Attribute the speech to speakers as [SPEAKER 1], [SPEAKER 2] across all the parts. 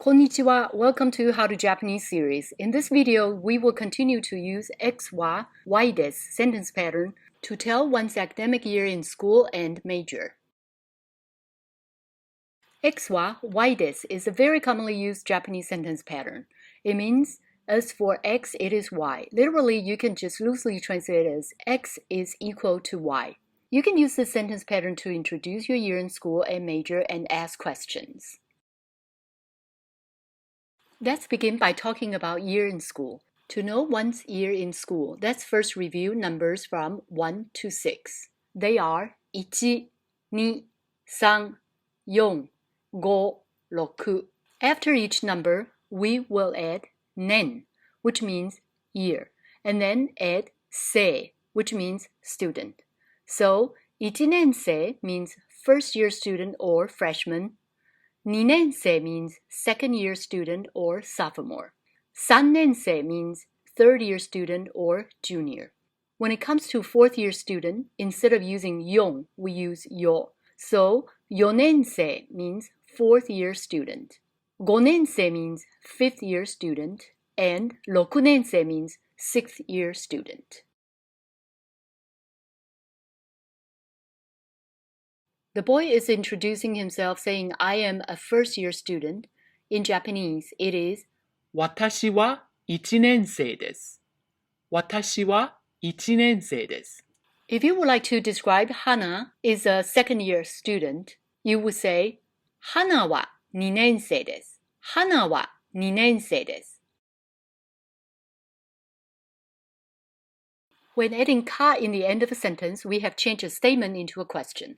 [SPEAKER 1] Konnichiwa, welcome to How to Japanese series. In this video, we will continue to use Exwa Y DESU sentence pattern to tell one's academic year in school and major. Exwa Y DESU is a very commonly used Japanese sentence pattern. It means, as for X, it is Y. Literally, you can just loosely translate it as X is equal to Y. You can use this sentence pattern to introduce your year in school and major and ask questions. Let's begin by talking about year in school. To know one's year in school, let's first review numbers from 1 to 6. They are 1, 2, 3, 4, 5, 6. After each number, we will add nen, which means year, and then add sei, which means student. So, 1 nensei means first year student or freshman. 2 nensei means second year student or sophomore. 3 nensei means third year student or junior. When it comes to fourth year student, instead of using yon, we use yo. So 4 nensei means fourth year student. 5 nensei means fifth year student. And 6 nensei means sixth year student. The boy is introducing himself saying, I am a first-year student. In Japanese, it is
[SPEAKER 2] 私は1年生です。私は1年生です。
[SPEAKER 1] If you would like to describe Hana is a second-year student, you would say 花は2年生です。花は2年生です。When adding ka in the end of a sentence, we have changed a statement into a question.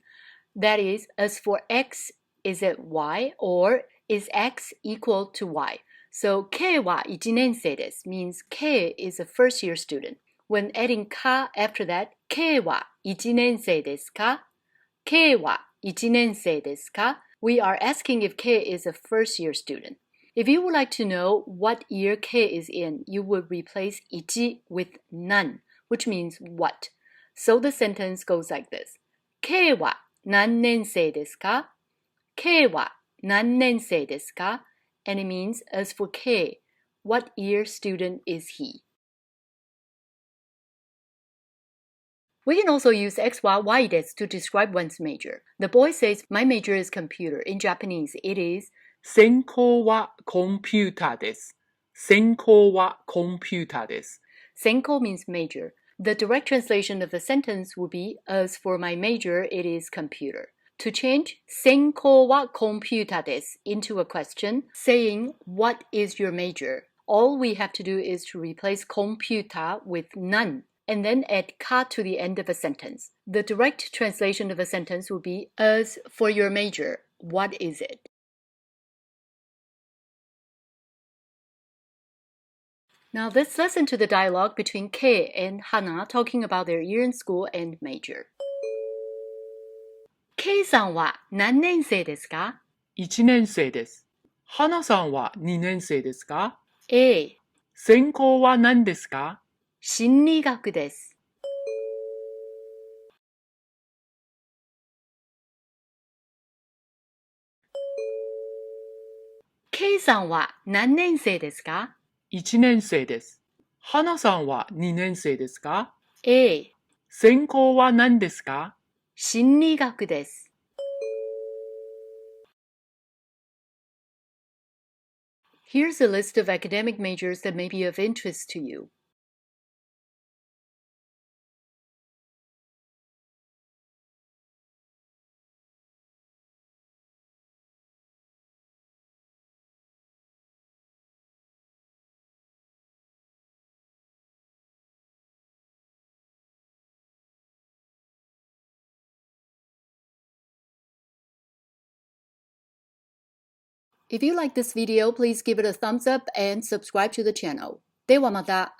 [SPEAKER 1] That is, as for X, is it Y or is X equal to Y? So, K は1年生です means K is a first year student. When adding ka after that, K は1年生ですか? K は1年生ですか? We are asking if K is a first year student. If you would like to know what year K is in, you would replace 1 with nan, which means what. So the sentence goes like this. K は何年生ですか? K は何年生ですか? And it means, as for K, what year student is he? We can also use Exwa Y DESU to describe one's major. The boy says, my major is computer. In Japanese, it is
[SPEAKER 2] 専攻はコンピューターです。専攻はコンピューターです。
[SPEAKER 1] senkou means major. The direct translation of the sentence would be, as for my major, it is computer. To change 専攻はコンピューターです into a question, saying, what is your major? All we have to do is to replace computer with none, and then add ka to the end of a sentence. The direct translation of a sentence would be, as for your major, what is it? Now let's listen to the dialogue between Kei and Hana talking about their year in school and major. Kei さんは何年生ですか?
[SPEAKER 2] 1年生です。花さんは2年生ですか?
[SPEAKER 1] A.
[SPEAKER 2] 専攻は何ですか?
[SPEAKER 1] 心理学です。Kei さんは何年生ですか?
[SPEAKER 2] 1年生です。花さんは2年生ですか?
[SPEAKER 1] A.
[SPEAKER 2] 専攻は何ですか?
[SPEAKER 1] 心理学です。Here's a list of academic majors that may be of interest to you. If you like this video, please give it a thumbs up and subscribe to the channel. ではまた。